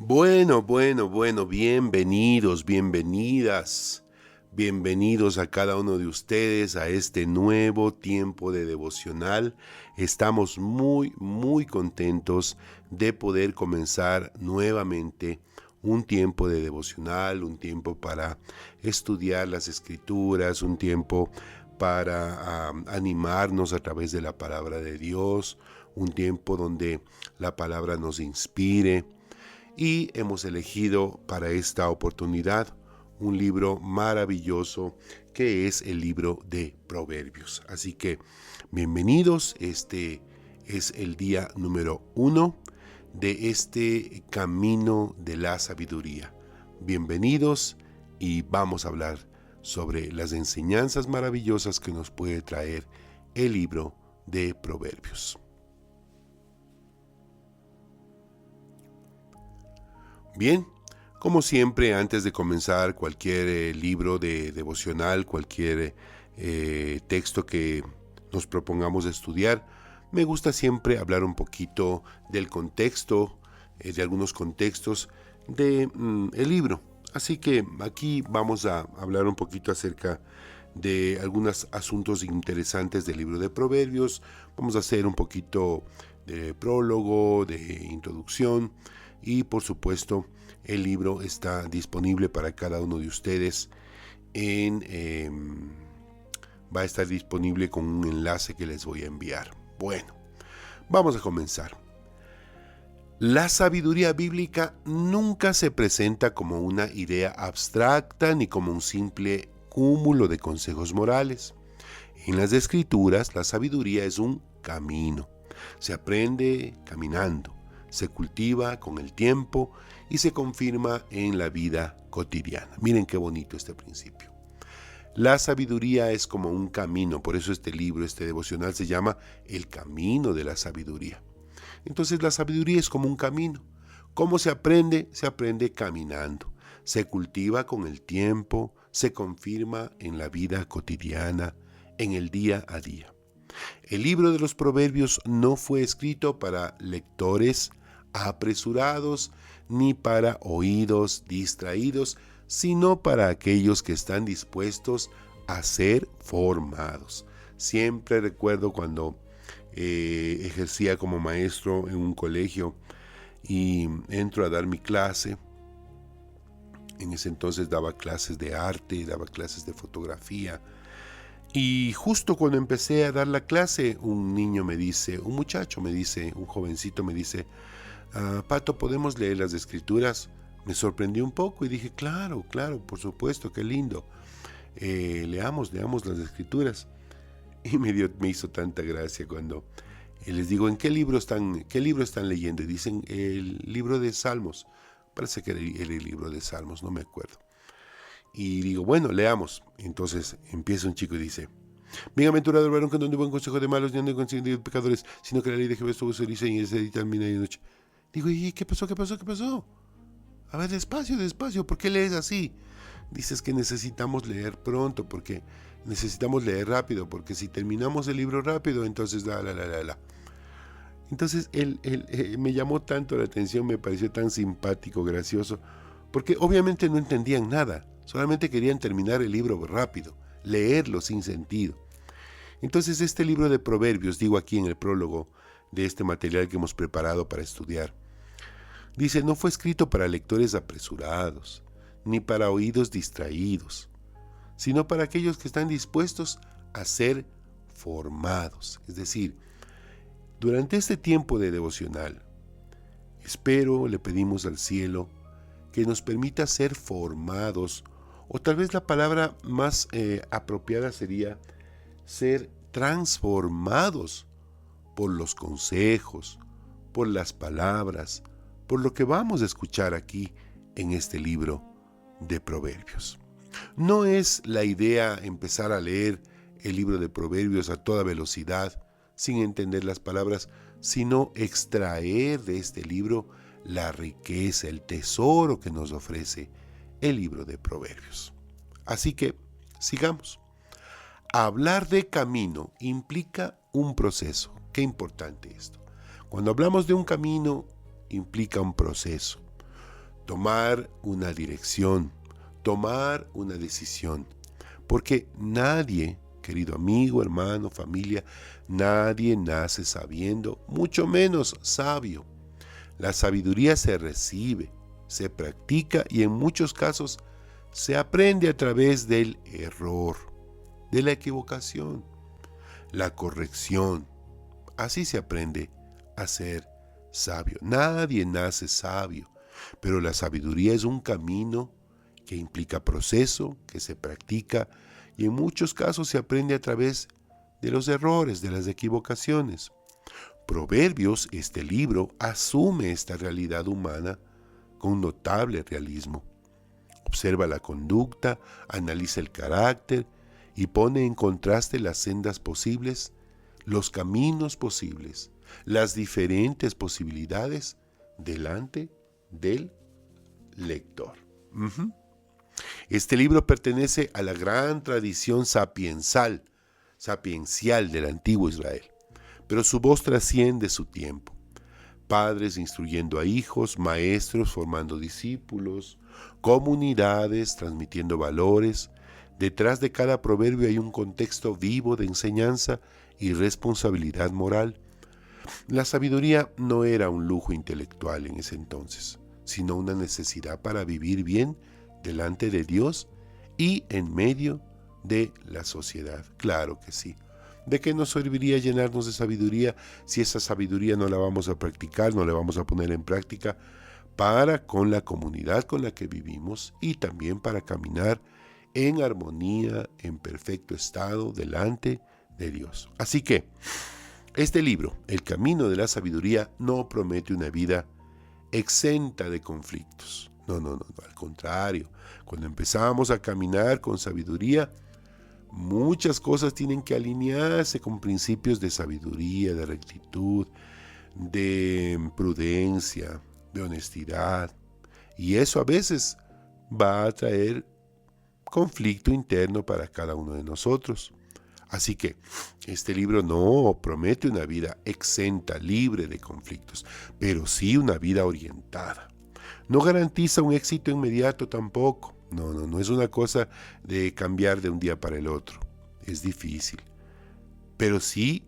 Bueno, bienvenidos, bienvenidas, bienvenidos a cada uno de ustedes a este nuevo tiempo de devocional. Estamos muy contentos de poder comenzar nuevamente un tiempo de devocional, un tiempo para estudiar las escrituras, un tiempo para animarnos a través de la palabra de Dios, un tiempo donde la palabra nos inspire. Y hemos elegido para esta oportunidad un libro maravilloso que es el libro de Proverbios. Así que bienvenidos, este es el día número 1 de este camino de la sabiduría. Bienvenidos y vamos a hablar sobre las enseñanzas maravillosas que nos puede traer el libro de Proverbios. Bien, como siempre, antes de comenzar cualquier libro de devocional, cualquier texto que nos propongamos estudiar, me gusta siempre hablar un poquito del contexto, de algunos contextos del libro. Así que aquí vamos a hablar un poquito acerca de algunos asuntos interesantes del libro de Proverbios. Vamos a hacer un poquito de prólogo, de introducción. Y por supuesto, el libro está disponible para cada uno de ustedes. Va a estar disponible con un enlace que les voy a enviar. Bueno, vamos a comenzar. La sabiduría bíblica nunca se presenta como una idea abstracta ni como un simple cúmulo de consejos morales. En las Escrituras, la sabiduría es un camino. Se aprende caminando. Se cultiva con el tiempo y se confirma en la vida cotidiana. Miren qué bonito este principio. La sabiduría es como un camino, por eso este libro, este devocional se llama El Camino de la Sabiduría. Entonces la sabiduría es como un camino. ¿Cómo se aprende? Se aprende caminando. Se cultiva con el tiempo, se confirma en la vida cotidiana, en el día a día. El libro de los Proverbios no fue escrito para lectores apresurados ni para oídos distraídos, sino para aquellos que están dispuestos a ser formados. Siempre recuerdo cuando ejercía como maestro en un colegio y entro a dar mi clase. En ese entonces daba clases de arte, daba clases de fotografía. Y justo cuando empecé a dar la clase, un jovencito me dice, Pato, ¿podemos leer las escrituras? Me sorprendió un poco y dije, claro, por supuesto, qué lindo. Leamos las escrituras. Y me hizo tanta gracia cuando les digo, ¿qué libro están leyendo? Y dicen, el libro de Salmos. Parece que era el libro de Salmos, no me acuerdo. Y digo, bueno, leamos. Entonces empieza un chico y dice, bienaventurado el varón que no ande buen consejo de malos, ni ande en consejo de pecadores, sino que la ley de Jehová estuvo su dice y se edita en y noche. Digo, ¿y qué pasó? A ver, despacio, ¿por qué lees así? Dices que necesitamos leer pronto, porque necesitamos leer rápido, porque si terminamos el libro rápido, entonces la. Entonces él me llamó tanto la atención, me pareció tan simpático, gracioso, porque obviamente no entendían nada, solamente querían terminar el libro rápido, leerlo sin sentido. Entonces este libro de Proverbios, digo aquí en el prólogo de este material que hemos preparado para estudiar, dice, no fue escrito para lectores apresurados, ni para oídos distraídos, sino para aquellos que están dispuestos a ser formados. Es decir, durante este tiempo de devocional, le pedimos al cielo que nos permita ser formados, o tal vez la palabra más apropiada sería ser transformados por los consejos, por las palabras, por lo que vamos a escuchar aquí en este libro de Proverbios. No es la idea empezar a leer el libro de Proverbios a toda velocidad, sin entender las palabras, sino extraer de este libro la riqueza, el tesoro que nos ofrece el libro de Proverbios. Así que, sigamos. Hablar de camino implica un proceso. Qué importante esto. Cuando hablamos de un camino, implica un proceso. tomar una dirección, tomar una decisión. Porque nadie, querido amigo, hermano, familia, nadie nace sabiendo, mucho menos sabio. La sabiduría se recibe, se practica y en muchos casos se aprende a través del error, de la equivocación, la corrección. Así se aprende a ser sabio. Nadie nace sabio, pero la sabiduría es un camino que implica proceso, que se practica y en muchos casos se aprende a través de los errores, de las equivocaciones. Proverbios, este libro, asume esta realidad humana con notable realismo. Observa la conducta, analiza el carácter y pone en contraste las sendas posibles, los caminos posibles, las diferentes posibilidades delante del lector. Este libro pertenece a la gran tradición sapiencial del antiguo Israel, pero su voz trasciende su tiempo. Padres instruyendo a hijos, maestros formando discípulos, comunidades transmitiendo valores. Detrás de cada proverbio hay un contexto vivo de enseñanza y responsabilidad moral. La sabiduría no era un lujo intelectual en ese entonces, sino una necesidad para vivir bien delante de Dios y en medio de la sociedad. Claro que sí. ¿De qué nos serviría llenarnos de sabiduría si esa sabiduría no la vamos a practicar, no la vamos a poner en práctica para con la comunidad con la que vivimos y también para caminar en armonía, en perfecto estado delante de Dios? Así que este libro, El Camino de la Sabiduría, no promete una vida exenta de conflictos. No, al contrario. Cuando empezamos a caminar con sabiduría, muchas cosas tienen que alinearse con principios de sabiduría, de rectitud, de prudencia, de honestidad. Y eso a veces va a traer conflicto interno para cada uno de nosotros. Así que este libro no promete una vida exenta, libre de conflictos, pero sí una vida orientada. No garantiza un éxito inmediato tampoco. No es una cosa de cambiar de un día para el otro. Es difícil. Pero sí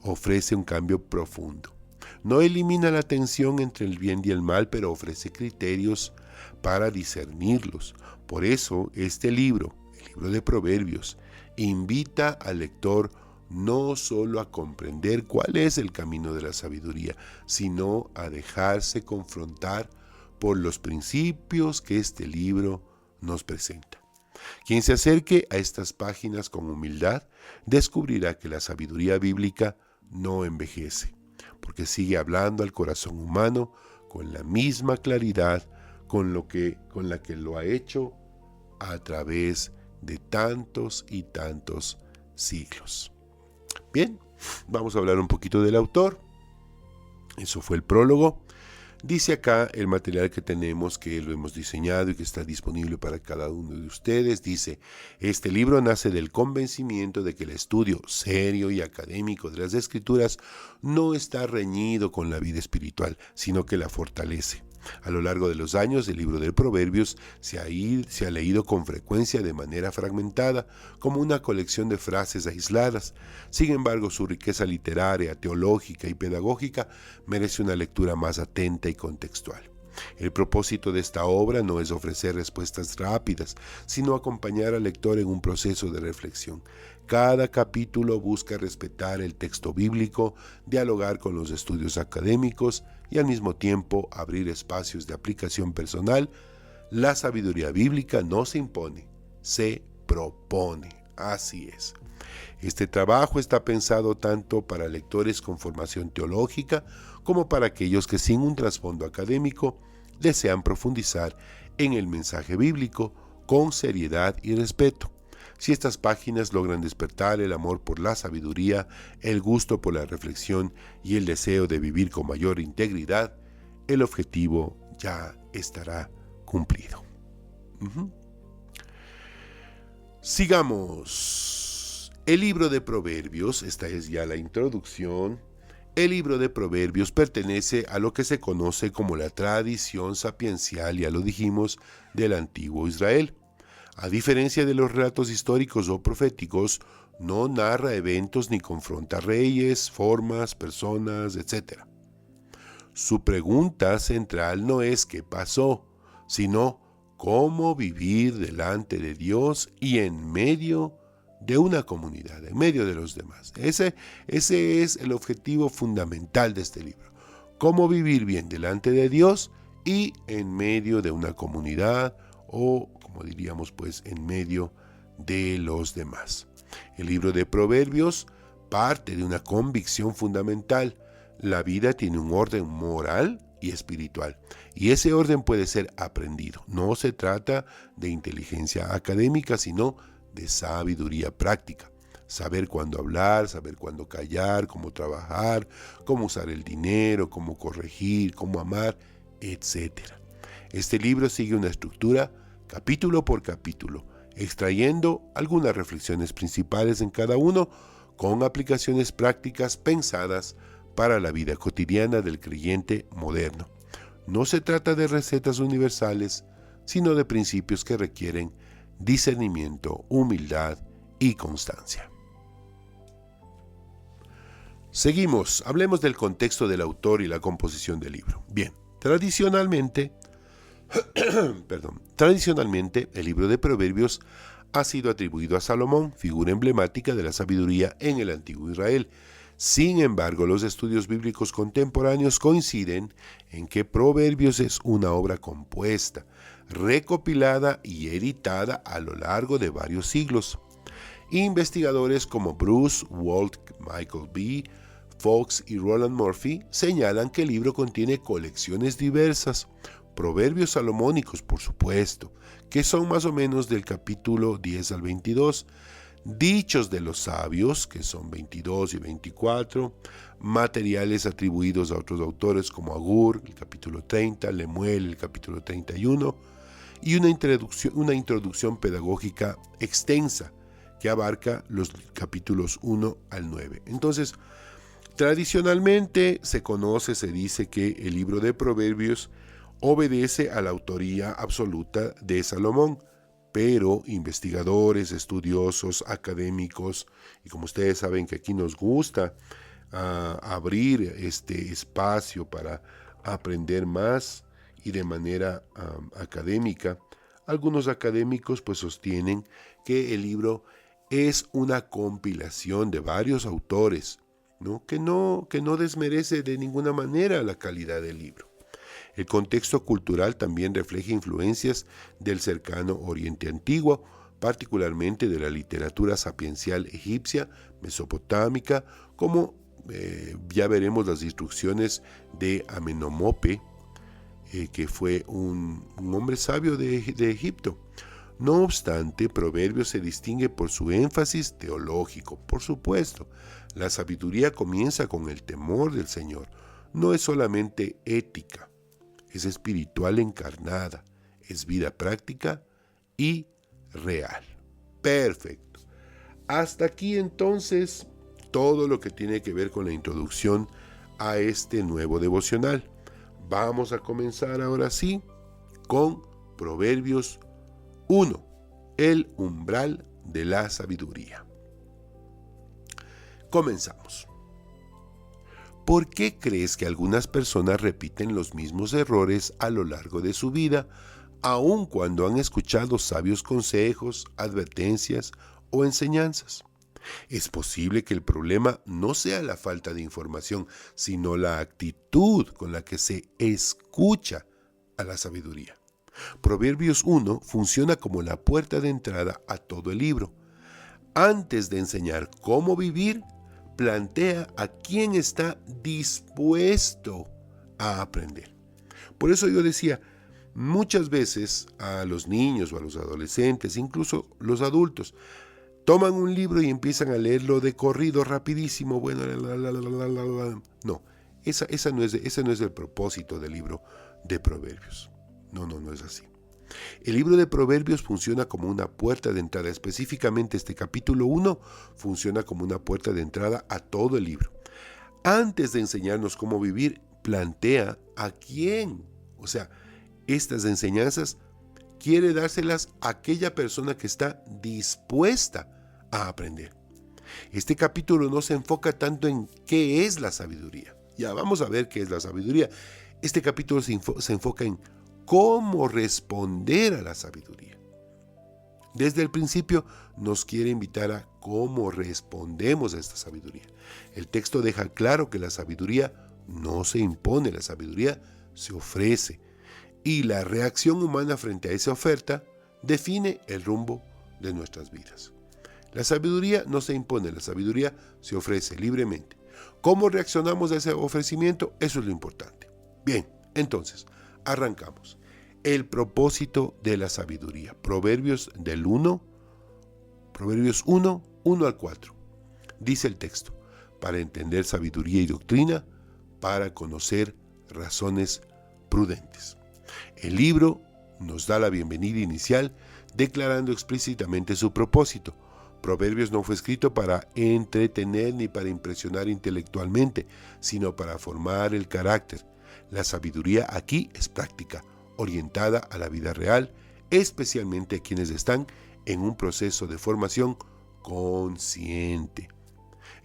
ofrece un cambio profundo. No elimina la tensión entre el bien y el mal, pero ofrece criterios para discernirlos. Por eso este libro, el libro de Proverbios, invita al lector no solo a comprender cuál es el camino de la sabiduría, sino a dejarse confrontar por los principios que este libro nos presenta. Quien se acerque a estas páginas con humildad descubrirá que la sabiduría bíblica no envejece, porque sigue hablando al corazón humano con la misma claridad con la que lo ha hecho a través de tantos y tantos siglos. Bien, vamos a hablar un poquito del autor. Eso fue el prólogo. Dice acá el material que tenemos, que lo hemos diseñado y que está disponible para cada uno de ustedes. Dice, este libro nace del convencimiento de que el estudio serio y académico de las Escrituras no está reñido con la vida espiritual, sino que la fortalece. A lo largo de los años, el libro de Proverbios se ha leído con frecuencia de manera fragmentada, como una colección de frases aisladas. Sin embargo, su riqueza literaria, teológica y pedagógica merece una lectura más atenta y contextual. El propósito de esta obra no es ofrecer respuestas rápidas, sino acompañar al lector en un proceso de reflexión. Cada capítulo busca respetar el texto bíblico, dialogar con los estudios académicos y al mismo tiempo abrir espacios de aplicación personal. La sabiduría bíblica no se impone, se propone. Así es. Este trabajo está pensado tanto para lectores con formación teológica como para aquellos que sin un trasfondo académico desean profundizar en el mensaje bíblico con seriedad y respeto. Si estas páginas logran despertar el amor por la sabiduría, el gusto por la reflexión y el deseo de vivir con mayor integridad, el objetivo ya estará cumplido. Sigamos. El libro de Proverbios, esta es ya la introducción, El libro de Proverbios pertenece a lo que se conoce como la tradición sapiencial, ya lo dijimos, del antiguo Israel. A diferencia de los relatos históricos o proféticos, no narra eventos ni confronta reyes, formas, personas, etc. Su pregunta central no es qué pasó, sino cómo vivir delante de Dios y en medio de una comunidad, en medio de los demás. Ese es el objetivo fundamental de este libro. Cómo vivir bien delante de Dios y en medio de una comunidad o, como diríamos, pues en medio de los demás. El libro de Proverbios parte de una convicción fundamental. La vida tiene un orden moral y espiritual, y ese orden puede ser aprendido. No se trata de inteligencia académica, sino de sabiduría práctica. Saber cuándo hablar, saber cuándo callar, cómo trabajar, cómo usar el dinero, cómo corregir, cómo amar, etc. Este libro sigue una estructura capítulo por capítulo, extrayendo algunas reflexiones principales en cada uno, con aplicaciones prácticas pensadas para la vida cotidiana del creyente moderno. No se trata de recetas universales, sino de principios que requieren discernimiento, humildad y constancia. Seguimos, hablemos del contexto del autor y la composición del libro. Bien, tradicionalmente, el libro de Proverbios ha sido atribuido a Salomón, figura emblemática de la sabiduría en el antiguo Israel. Sin embargo, los estudios bíblicos contemporáneos coinciden en que Proverbios es una obra compuesta, recopilada y editada a lo largo de varios siglos. Investigadores como Bruce Walt, Michael B. Fox y Roland Murphy señalan que el libro contiene colecciones diversas, proverbios salomónicos, por supuesto, que son más o menos del capítulo 10 al 22, dichos de los sabios, que son 22 y 24, materiales atribuidos a otros autores como Agur, el capítulo 30, Lemuel, el capítulo 31, y una introducción pedagógica extensa que abarca los capítulos 1 al 9. Entonces, tradicionalmente se dice que el libro de Proverbios obedece a la autoría absoluta de Salomón, pero investigadores, estudiosos, académicos, y como ustedes saben que aquí nos gusta abrir este espacio para aprender más y de manera académica, algunos académicos pues sostienen que el libro es una compilación de varios autores, ¿no? Que no desmerece de ninguna manera la calidad del libro. El contexto cultural también refleja influencias del cercano Oriente Antiguo, particularmente de la literatura sapiencial egipcia, mesopotámica, como ya veremos las instrucciones de Amenomope, que fue un hombre sabio de Egipto. No obstante, Proverbios se distingue por su énfasis teológico. Por supuesto, la sabiduría comienza con el temor del Señor. No es solamente ética, es espiritual encarnada, es vida práctica y real. Perfecto. Hasta aquí entonces todo lo que tiene que ver con la introducción a este nuevo devocional. Vamos a comenzar ahora sí con Proverbios 1, el umbral de la sabiduría. Comenzamos. ¿Por qué crees que algunas personas repiten los mismos errores a lo largo de su vida, aun cuando han escuchado sabios consejos, advertencias o enseñanzas? Es posible que el problema no sea la falta de información, sino la actitud con la que se escucha a la sabiduría. Proverbios 1 funciona como la puerta de entrada a todo el libro. Antes de enseñar cómo vivir, plantea a quién está dispuesto a aprender. Por eso yo decía, muchas veces a los niños o a los adolescentes, incluso los adultos, toman un libro y empiezan a leerlo de corrido, rapidísimo. Bueno, no, ese no es el propósito del libro de Proverbios. No es así. El libro de Proverbios funciona como una puerta de entrada. Específicamente este capítulo 1 funciona como una puerta de entrada a todo el libro. Antes de enseñarnos cómo vivir, plantea a quién. O sea, estas enseñanzas quiere dárselas a aquella persona que está dispuesta a aprender. Este capítulo no se enfoca tanto en qué es la sabiduría. Ya vamos a ver qué es la sabiduría. Este capítulo se enfoca en cómo responder a la sabiduría. Desde el principio nos quiere invitar a cómo respondemos a esta sabiduría. El texto deja claro que la sabiduría no se impone, la sabiduría se ofrece. Y la reacción humana frente a esa oferta define el rumbo de nuestras vidas. La sabiduría no se impone, la sabiduría se ofrece libremente. ¿Cómo reaccionamos a ese ofrecimiento? Eso es lo importante. Bien, entonces, arrancamos. El propósito de la sabiduría. Proverbios 1 al 4. Dice el texto, para entender sabiduría y doctrina, para conocer razones prudentes. El libro nos da la bienvenida inicial declarando explícitamente su propósito. Proverbios no fue escrito para entretener ni para impresionar intelectualmente, sino para formar el carácter. La sabiduría aquí es práctica, orientada a la vida real, especialmente a quienes están en un proceso de formación consciente.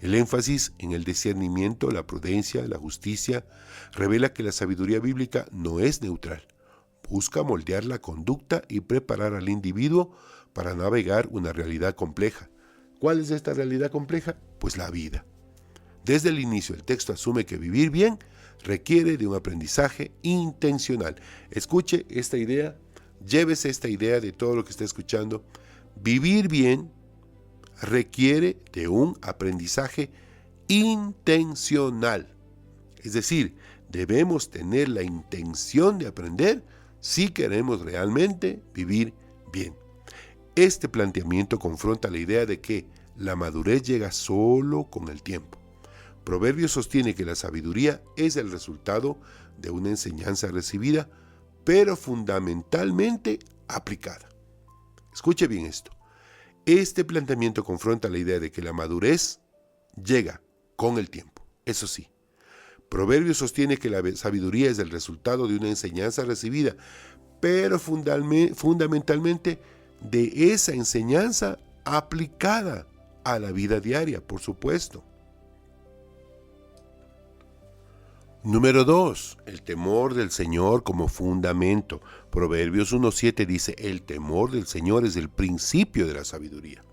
El énfasis en el discernimiento, la prudencia, la justicia, revela que la sabiduría bíblica no es neutral. Busca moldear la conducta y preparar al individuo para navegar una realidad compleja. ¿Cuál es esta realidad compleja? Pues la vida. Desde el inicio el texto asume que vivir bien requiere de un aprendizaje intencional. Escuche esta idea, llévese esta idea de todo lo que está escuchando. Vivir bien requiere de un aprendizaje intencional. Es decir, debemos tener la intención de aprender si queremos realmente vivir bien. Este planteamiento confronta la idea de que la madurez llega solo con el tiempo. Proverbios sostiene que la sabiduría es el resultado de una enseñanza recibida, pero fundamentalmente aplicada. Escuche bien esto. Este planteamiento confronta la idea de que la madurez llega con el tiempo. Eso sí, Proverbios sostiene que la sabiduría es el resultado de una enseñanza recibida, pero fundamentalmente de esa enseñanza aplicada a la vida diaria, por supuesto. Número 2. El temor del Señor como fundamento. Proverbios 1:7 dice, el temor del Señor es el principio de la sabiduría.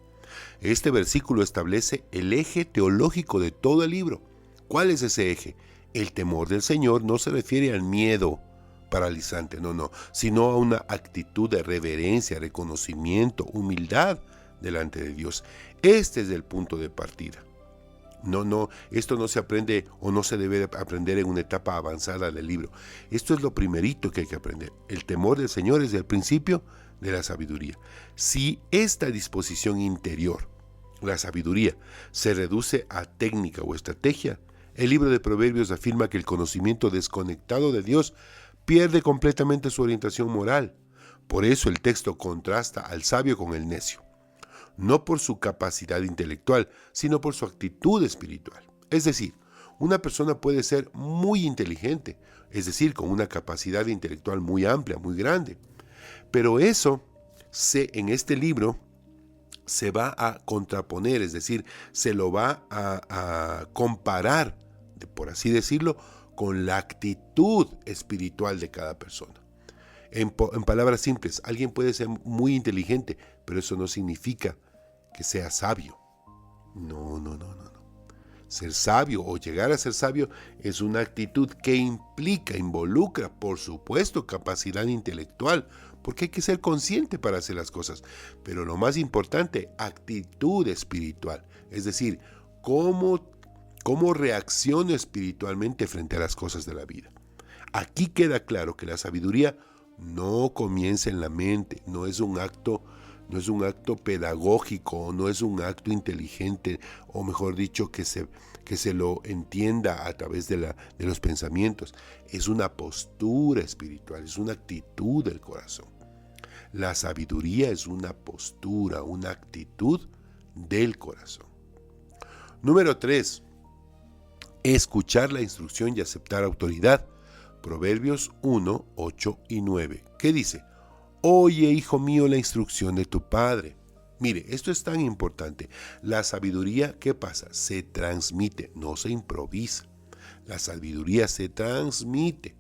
Este versículo establece el eje teológico de todo el libro. ¿Cuál es ese eje? El temor del Señor no se refiere al miedo paralizante, no, sino a una actitud de reverencia, reconocimiento, humildad delante de Dios. Este es el punto de partida. Esto no se aprende o no se debe aprender en una etapa avanzada del libro. Esto es lo primerito que hay que aprender. El temor del Señor es el principio de la sabiduría. Si esta disposición interior, la sabiduría, se reduce a técnica o estrategia, el libro de Proverbios afirma que el conocimiento desconectado de Dios pierde completamente su orientación moral. Por eso el texto contrasta al sabio con el necio. No por su capacidad intelectual, sino por su actitud espiritual. Es decir, una persona puede ser muy inteligente, es decir, con una capacidad intelectual muy amplia, muy grande. Pero eso en este libro se va a contraponer, es decir, se lo va a comparar, por así decirlo, con la actitud espiritual de cada persona. En palabras simples, alguien puede ser muy inteligente, pero eso no significa que sea sabio. No. Ser sabio o llegar a ser sabio es una actitud que involucra, por supuesto, capacidad intelectual, porque hay que ser consciente para hacer las cosas. Pero lo más importante, actitud espiritual. Es decir, cómo reacciono espiritualmente frente a las cosas de la vida. Aquí queda claro que la sabiduría no comienza en la mente, no es un acto pedagógico, no es un acto inteligente, o mejor dicho, que se lo entienda a través de los pensamientos. Es una postura espiritual, es una actitud del corazón. La sabiduría es una postura, una actitud del corazón. Número 3. escuchar la instrucción y aceptar autoridad. Proverbios 1, 8 y 9. ¿Qué dice? Oye, hijo mío, la instrucción de tu padre. Mire, esto es tan importante. La sabiduría, ¿qué pasa? Se transmite, no se improvisa. La sabiduría se transmite.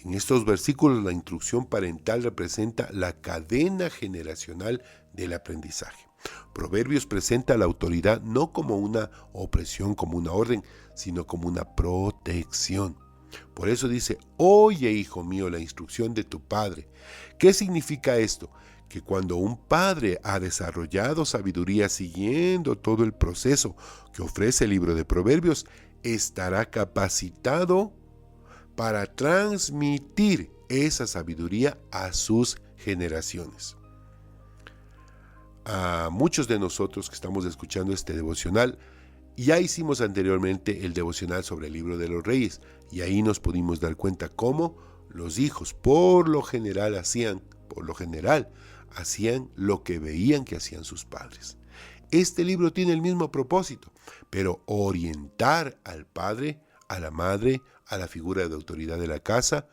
En estos versículos, la instrucción parental representa la cadena generacional del aprendizaje. Proverbios presenta la autoridad no como una opresión, como una orden, sino como una protección. Por eso dice, oye, hijo mío, la instrucción de tu padre. ¿Qué significa esto? Que cuando un padre ha desarrollado sabiduría siguiendo todo el proceso que ofrece el libro de Proverbios, estará capacitado para transmitir esa sabiduría a sus generaciones. A muchos de nosotros que estamos escuchando este devocional, ya hicimos anteriormente el devocional sobre el libro de los Reyes y ahí nos pudimos dar cuenta cómo los hijos por lo general hacían lo que veían que hacían sus padres. Este libro tiene el mismo propósito, pero orientar al padre, a la madre, a la figura de autoridad de la casa,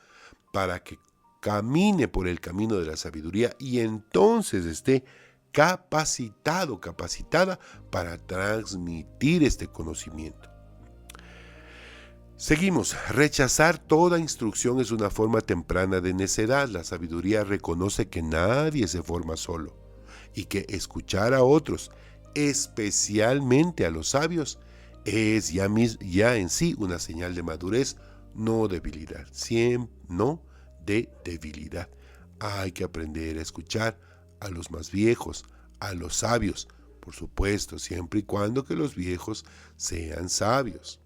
para que camine por el camino de la sabiduría y entonces esté capacitada para transmitir este conocimiento. Seguimos. Rechazar toda instrucción es una forma temprana de necedad. La sabiduría reconoce que nadie se forma solo y que escuchar a otros, especialmente a los sabios, es ya en sí una señal de madurez, no debilidad. No de debilidad. Hay que aprender a escuchar a los más viejos, a los sabios, por supuesto, siempre y cuando que los viejos sean sabios.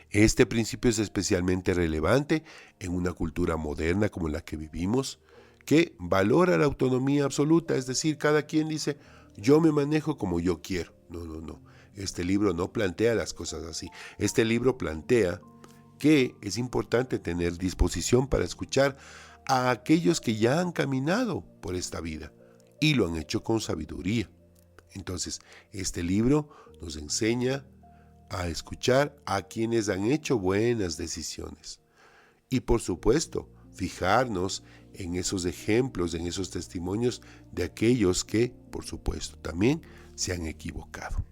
Este principio es especialmente relevante en una cultura moderna como la que vivimos, que valora la autonomía absoluta, es decir, cada quien dice, yo me manejo como yo quiero. No. Este libro no plantea las cosas así. Este libro plantea que es importante tener disposición para escuchar a aquellos que ya han caminado por esta vida y lo han hecho con sabiduría. Entonces, este libro nos enseña a escuchar a quienes han hecho buenas decisiones. Y por supuesto, fijarnos en esos ejemplos, en esos testimonios de aquellos que, por supuesto, también se han equivocado.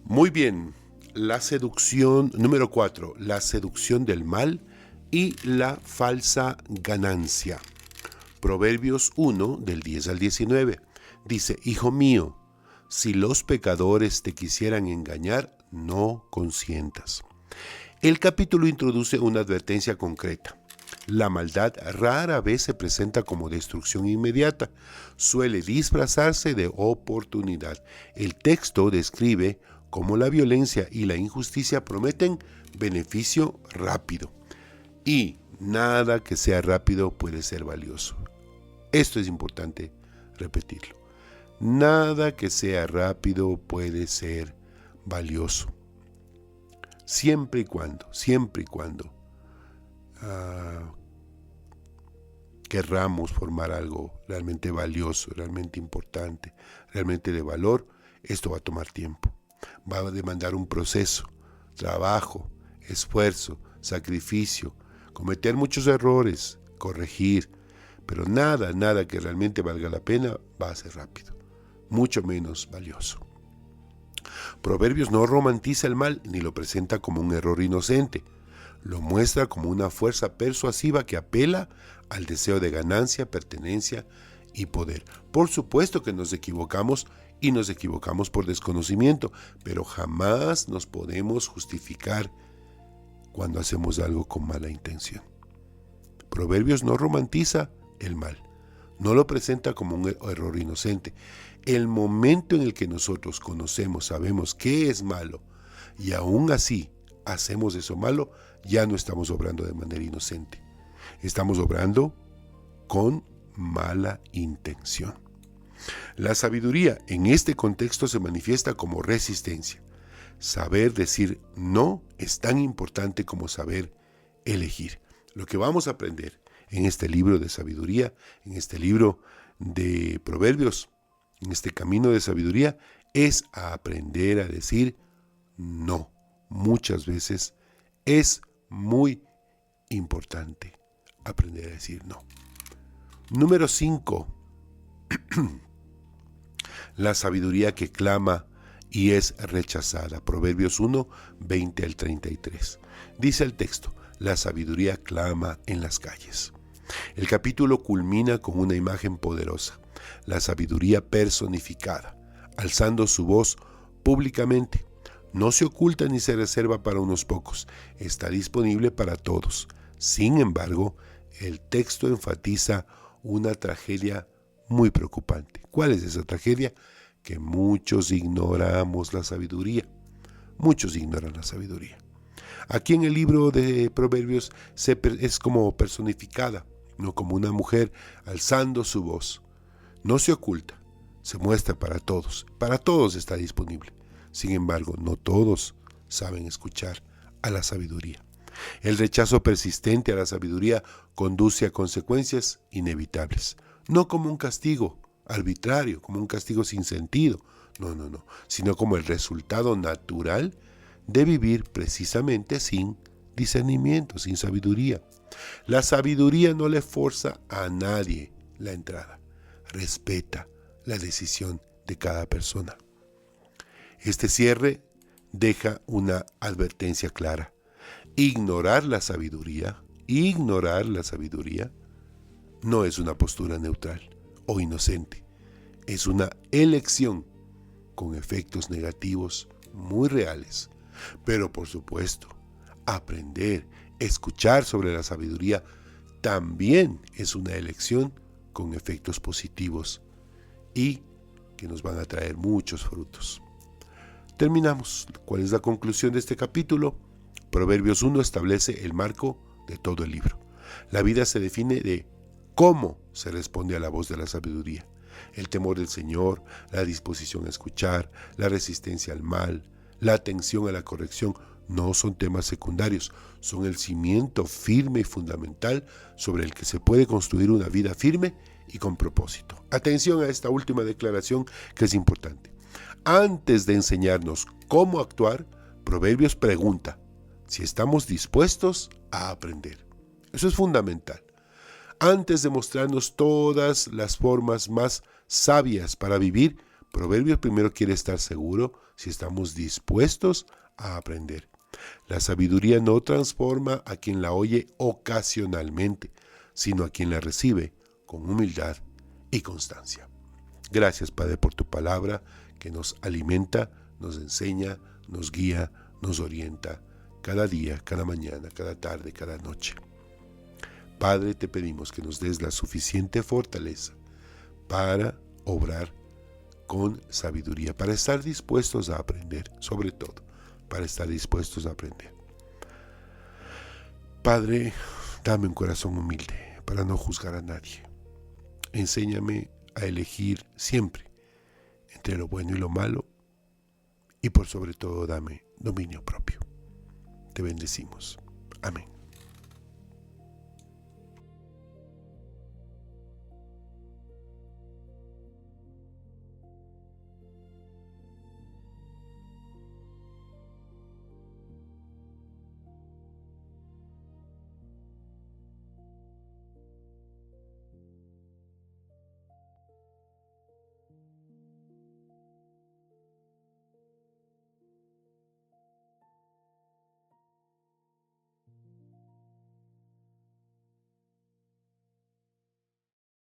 Muy bien, la seducción, número 4, la seducción del mal y la falsa ganancia. Proverbios 1, del 10 al 19. Dice, hijo mío, si los pecadores te quisieran engañar, no consientas. El capítulo introduce una advertencia concreta. La maldad rara vez se presenta como destrucción inmediata, suele disfrazarse de oportunidad. El texto describe cómo la violencia y la injusticia prometen beneficio rápido. Y nada que sea rápido puede ser valioso. Esto es importante repetirlo. Nada que sea rápido puede ser valioso. Siempre y cuando querramos formar algo realmente valioso, realmente importante, realmente de valor, esto va a tomar tiempo. Va a demandar un proceso, trabajo, esfuerzo, sacrificio, cometer muchos errores, corregir, pero nada que realmente valga la pena va a ser rápido, mucho menos valioso. Proverbios no romantiza el mal ni lo presenta como un error inocente. Lo muestra como una fuerza persuasiva que apela al deseo de ganancia, pertenencia y poder. Por supuesto que nos equivocamos y nos equivocamos por desconocimiento, pero jamás nos podemos justificar cuando hacemos algo con mala intención. Proverbios no romantiza el mal, no lo presenta como un error inocente. El momento en el que nosotros conocemos, sabemos qué es malo y aún así hacemos eso malo, ya no estamos obrando de manera inocente. Estamos obrando con mala intención. La sabiduría en este contexto se manifiesta como resistencia. Saber decir no es tan importante como saber elegir. Lo que vamos a aprender en este libro de sabiduría, en este libro de Proverbios, en este camino de sabiduría es a aprender a decir no. Muchas veces es muy importante aprender a decir no. Número 5. La sabiduría que clama y es rechazada. Proverbios 1, 20 al 33. Dice el texto, la sabiduría clama en las calles. El capítulo culmina con una imagen poderosa, la sabiduría personificada, alzando su voz públicamente. No se oculta ni se reserva para unos pocos, está disponible para todos. Sin embargo, el texto enfatiza una tragedia muy preocupante. ¿Cuál es esa tragedia? Que muchos ignoramos la sabiduría. Muchos ignoran la sabiduría. Aquí en el libro de Proverbios es como personificada, no como una mujer alzando su voz. No se oculta, se muestra para todos está disponible. Sin embargo, no todos saben escuchar a la sabiduría. El rechazo persistente a la sabiduría conduce a consecuencias inevitables, no como un castigo arbitrario, como un castigo sin sentido, no, sino como el resultado natural de vivir precisamente sin discernimiento, sin sabiduría. La sabiduría no le forza a nadie la entrada, respeta la decisión de cada persona. Este cierre deja una advertencia clara. Ignorar la sabiduría no es una postura neutral o inocente. Es una elección con efectos negativos muy reales. Pero por supuesto, aprender, escuchar sobre la sabiduría también es una elección con efectos positivos y que nos van a traer muchos frutos. Terminamos. ¿Cuál es la conclusión de este capítulo? Proverbios 1 establece el marco de todo el libro. La vida se define de cómo se responde a la voz de la sabiduría. El temor del Señor, la disposición a escuchar, la resistencia al mal, la atención a la corrección, no son temas secundarios, son el cimiento firme y fundamental sobre el que se puede construir una vida firme y con propósito. Atención a esta última declaración que es importante. Antes de enseñarnos cómo actuar, Proverbios pregunta si estamos dispuestos a aprender. Eso es fundamental. Antes de mostrarnos todas las formas más sabias para vivir, Proverbios primero quiere estar seguro si estamos dispuestos a aprender. La sabiduría no transforma a quien la oye ocasionalmente, sino a quien la recibe con humildad y constancia. Gracias, Padre, por tu palabra que nos alimenta, nos enseña, nos guía, nos orienta cada día, cada mañana, cada tarde, cada noche. Padre, te pedimos que nos des la suficiente fortaleza para obrar con sabiduría, para estar dispuestos a aprender, sobre todo, para estar dispuestos a aprender. Padre, dame un corazón humilde para no juzgar a nadie. Enséñame a elegir siempre entre lo bueno y lo malo, y por sobre todo dame dominio propio. Te bendecimos. Amén.